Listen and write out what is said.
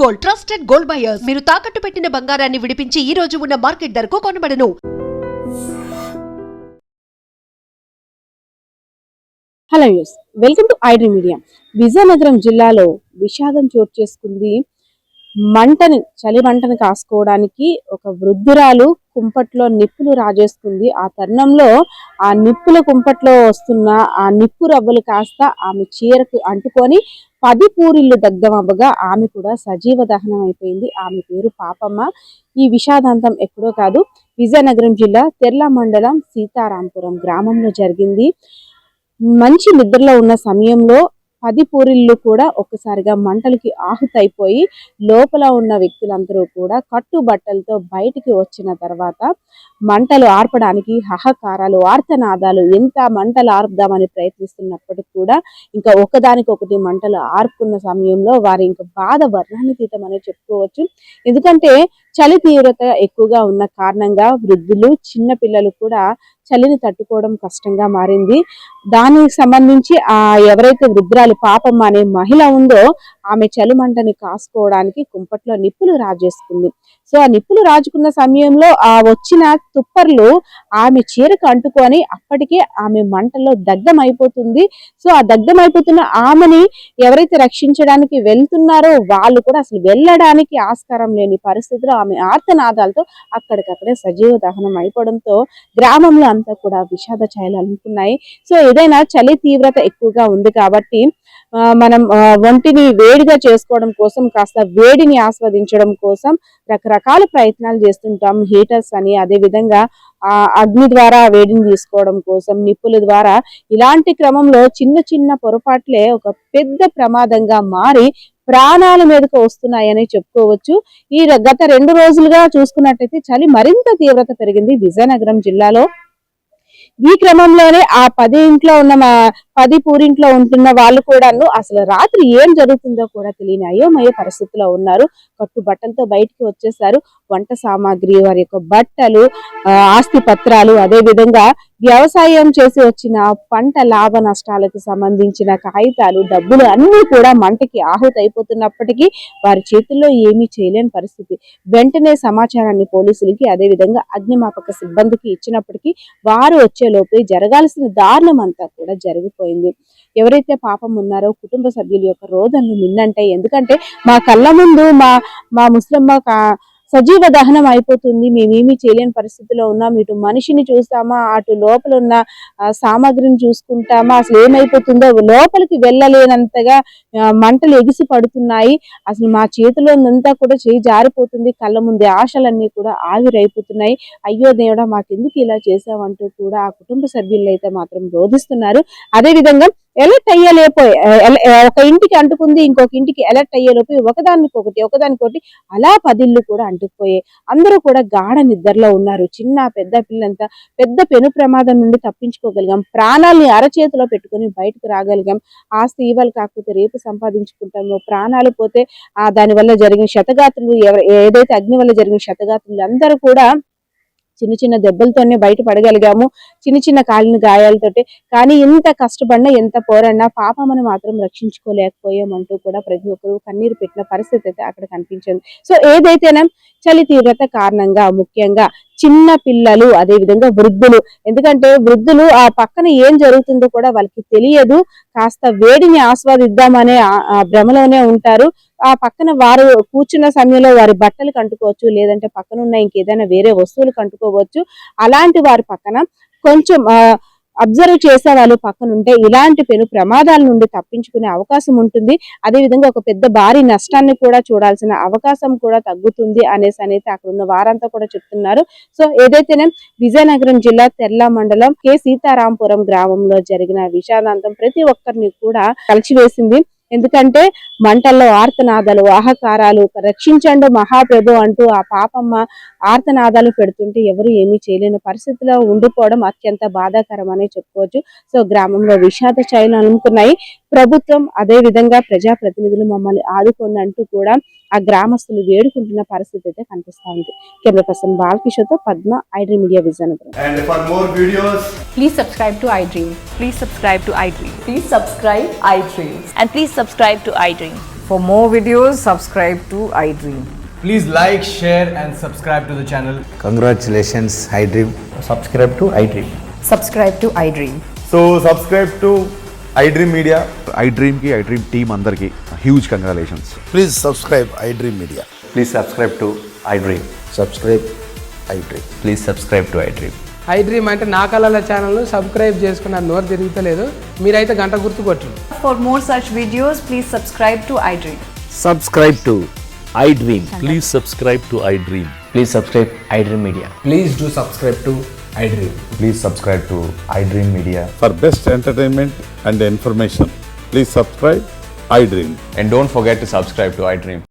Gold, trusted gold buyers. మీరు తాకట్టు పెట్టిన బంగారాన్ని విడిపించి ఈ రోజు ఉన్న మార్కెట్ ధరకు కొనబడను. హలో యూస్, వెల్కమ్ టు ఐడ్రీమ్ మీడియా. విజయనగరం జిల్లాలో విషాదం చోటు చేసుకుంది. చలి మంటను కాసుకోవడానికి ఒక వృద్ధురాలు కుంపట్లో నిప్పులు రాజేసుకుంది. ఆ తరుణంలో ఆ నిప్పుల కుంపట్లో వస్తున్న ఆ నిప్పు రవ్వలు కాస్త ఆమె చీరకు అంటుకొని 10 పూరిళ్లు దగ్ధమవ్వగా ఆమె కూడా సజీవ దహనం అయిపోయింది. ఆమె పేరు పాపమ్మ. ఈ విషాదాంతం ఎక్కడో కాదు, విజయనగరం జిల్లా తెర్ల మండలం సీతారాంపురం గ్రామంలో జరిగింది. మంచి నిద్రలో ఉన్న సమయంలో 10 పూరిళ్ళు కూడా ఒక్కసారిగా మంటలకి ఆహుతైపోయి లోపల ఉన్న వ్యక్తులందరూ కూడా కట్టుబట్టలతో బయటికి వచ్చిన తర్వాత మంటలు ఆర్పడానికి హహకారాలు, ఆర్తనాదాలు, ఎంత మంటలు ఆర్పుదామని ప్రయత్నిస్తున్నప్పటికీ కూడా ఇంకా ఒకదానికొకటి మంటలు ఆర్పుకున్న సమయంలో వారి ఇంకా బాధ వర్ణాతీతం అని చెప్పుకోవచ్చు. ఎందుకంటే చలి తీవ్రత ఎక్కువగా ఉన్న కారణంగా వృద్ధులు, చిన్న పిల్లలు కూడా చలిని తట్టుకోవడం కష్టంగా మారింది. దానికి సంబంధించి ఎవరైతే వృద్ధురాలు పాపమ్మ అనే మహిళ ఉందో ఆమె చలిమంటని కాసుకోవడానికి కుంపట్లో నిప్పులు రాజేసుకుంది. సో ఆ నిప్పులు రాజుకున్న సమయంలో ఆ వచ్చిన తుప్పర్లు ఆమె చీరకు అంటుకొని అప్పటికే ఆమె మంటల్లో దగ్ధం అయిపోతుంది. సో ఆ దగ్ధం అయిపోతున్న ఆమెని ఎవరైతే రక్షించడానికి వెళ్తున్నారో వాళ్ళు కూడా అసలు వెళ్ళడానికి ఆస్కారం లేని పరిస్థితిలో ఆమె ఆర్తనాదాలతో అక్కడికక్కడే సజీవ దహనం అయిపోవడంతో గ్రామంలో అంతా కూడా విషాద ఛాయలు అనుకున్నాయి. సో ఏదైనా చలి తీవ్రత ఎక్కువగా ఉంది కాబట్టి మనం ఒంటిని వేడిగా చేసుకోవడం కోసం, కాస్త వేడిని ఆస్వాదించడం కోసం రకరకాల ప్రయత్నాలు చేస్తుంటాం. హీటర్స్ అని, అదే విధంగా అగ్ని ద్వారా వేడిని తీసుకోవడం కోసం, నిప్పుల ద్వారా. ఇలాంటి క్రమంలో చిన్న చిన్న పొరపాట్లే ఒక పెద్ద ప్రమాదంగా మారి ప్రాణాల మీదకు వస్తున్నాయని చెప్పుకోవచ్చు. ఈ గత 2 రోజులుగా చూసుకున్నట్టయితే చలి మరింత తీవ్రత పెరిగింది విజయనగరం జిల్లాలో. ఈ క్రమంలోనే ఆ 10 పూరింట్లో ఉంటున్న వాళ్ళు కూడాను అసలు రాత్రి ఏం జరుగుతుందో కూడా తెలియని అయోమయ పరిస్థితిలో ఉన్నారు. కట్టుబట్టలతో బయటికి వచ్చేసారు. వంట సామాగ్రి, వారి యొక్క బట్టలు, ఆస్తి పత్రాలు, అదే విధంగా వ్యవసాయం చేసి వచ్చిన పంట లాభ నష్టాలకు సంబంధించిన కాగితాలు, డబ్బులు అన్నీ కూడా మంటకి ఆహుతైపోతున్నప్పటికీ వారి చేతుల్లో ఏమీ చేయలేని పరిస్థితి. వెంటనే సమాచారాన్ని పోలీసులకి, అదే విధంగా అగ్నిమాపక సిబ్బందికి ఇచ్చినప్పటికీ వారు వచ్చేలోపే జరగాల్సిన దారుణం అంతా కూడా జరిగిపోయింది. ఎవరైతే పాపం ఉన్నారో కుటుంబ సభ్యుల యొక్క రోదనలు మిన్నంటాయి. ఎందుకంటే మా కళ్ళ ముందు మా ముస్లిమ్మ సజీవ దహనం అయిపోతుంది, మేమేమీ చేయలేని పరిస్థితిలో ఉన్నాం. ఇటు మనిషిని చూస్తామా, అటు లోపల ఉన్న సామాగ్రిని చూసుకుంటామా, అసలు ఏమైపోతుందో లోపలికి వెళ్ళలేనంతగా మంటలు ఎగిసి పడుతున్నాయి. అసలు మా చేతిలో అంతా కూడా చేయి జారిపోతుంది, కళ్ళ ముందే ఆశలన్నీ కూడా ఆవిరైపోతున్నాయి. అయ్యో దేవుడా మాకెందుకు ఇలా చేసావంటూ కూడా ఆ కుటుంబ సభ్యులు అయితే మాత్రం రోధిస్తున్నారు. అదే విధంగా ఎలర్ట్ ఒక ఇంటికి అంటుకుంది, ఇంకొక ఇంటికి ఎలర్ట్ అయ్యేలోపు ఒకదానికొకటి అలా 10 ఇళ్ళు కూడా అంటుకుపోయాయి. అందరూ కూడా గాఢ నిద్రలో ఉన్నారు. చిన్న పెద్ద పిల్లంతా పెద్ద పెను ప్రమాదం నుండి తప్పించుకోగలిగాం. ప్రాణాలని అరచేతిలో పెట్టుకుని బయటకు రాగలిగాం. ఆస్తి ఇవాళ కాకపోతే రేపు సంపాదించుకుంటామో, ప్రాణాలు పోతే దానివల్ల జరిగిన క్షతగాత్రులు, ఏదైతే అగ్ని వల్ల జరిగిన క్షతగాత్రులు అందరూ కూడా చిన్న చిన్న దెబ్బలతోనే బయటపడగలిగాము, చిన్న చిన్న కాలిన గాయాలతోటే. కానీ ఎంత కష్టపడినా, ఎంత పోరాడినా పాపమని మాత్రం రక్షించుకోలేకపోయామంటూ కూడా ప్రతి ఒక్కరు కన్నీరు పెట్టిన పరిస్థితి అయితే అక్కడ కనిపించింది. సో ఏదైతేనే చలి తీవ్రత కారణంగా ముఖ్యంగా చిన్న పిల్లలు, అదే విధంగా వృద్ధులు, ఎందుకంటే వృద్ధులు ఆ పక్కన ఏం జరుగుతుందో కూడా వాళ్ళకి తెలియదు. కాస్త వేడిని ఆస్వాదిద్దామనే భ్రమలోనే ఉంటారు. ఆ పక్కన వారు కూర్చున్న సమయంలో వారి బట్టలు కంటుకోవచ్చు, లేదంటే పక్కనున్న ఇంకేదైనా వేరే వస్తువులు కంటుకోవచ్చు. అలాంటి వారి పక్కన కొంచెం అబ్జర్వ్ చేసే వాళ్ళు పక్కనుంటే ఇలాంటి పెను ప్రమాదాల నుండి తప్పించుకునే అవకాశం ఉంటుంది. అదేవిధంగా ఒక పెద్ద భారీ నష్టాన్ని కూడా చూడాల్సిన అవకాశం కూడా తగ్గుతుంది అనేసి అయితే అక్కడ ఉన్న వారంతా కూడా చెప్తున్నారు. సో ఏదైతేనే విజయనగరం జిల్లా తెర్ల మండలం సీతారాంపురం గ్రామంలో జరిగిన విషాదాంతం ప్రతి ఒక్కరిని కూడా కలిచివేసింది. ఎందుకంటే మంటల్లో ఆర్తనాదాలు, ఆహకారాలు, రక్షించండు మహాప్రభు అంటూ ఆ పాపమ్మ ఆర్తనాదాలు పెడుతుంటే ఎవరు ఏమీ చేయలేని పరిస్థితిలో ఉండిపోవడం అత్యంత బాధాకరం అని చెప్పుకోవచ్చు. సో గ్రామంలో విషాద ఛాయలు అనుకున్నాయి. ప్రభుత్వం, అదే విధంగా ప్రజాప్రతినిధులు మమ్మల్ని ఆదుకోండి అంటూ కూడా ఆ గ్రామస్తులు వేడుకుంటున్న పరిస్థితి అయితే కనిపిస్తా ఉంది. కెమెరా పర్సన్ బాలకిషోర్తో Padma, iDream media Vizianagaram. And for more videos, please subscribe to iDream. Please subscribe to iDream. Please subscribe iDream. And please subscribe to iDream. For more videos, subscribe to iDream. Please like, share, and subscribe to the channel. Congratulations, iDream. Subscribe to iDream. Subscribe to iDream. So subscribe to iDream Media. iDream की iDream team अंदर की huge congratulations. Please subscribe iDream Media. Please subscribe to iDream. Subscribe iDream. Please subscribe to iDream. iDream అంటే నా కళల ఛానల్ను subscribe చేసుకున్న నోరు తిరుగుతలేదు, మీరైతే గంట గుర్తు కొట్టండి. For more such videos, please subscribe to iDream. Subscribe to iDream. Please subscribe to iDream. Please subscribe iDream Media. Please do subscribe to iDream. Please subscribe to iDream Media. For best entertainment and information, please subscribe iDream. And don't forget to subscribe to iDream.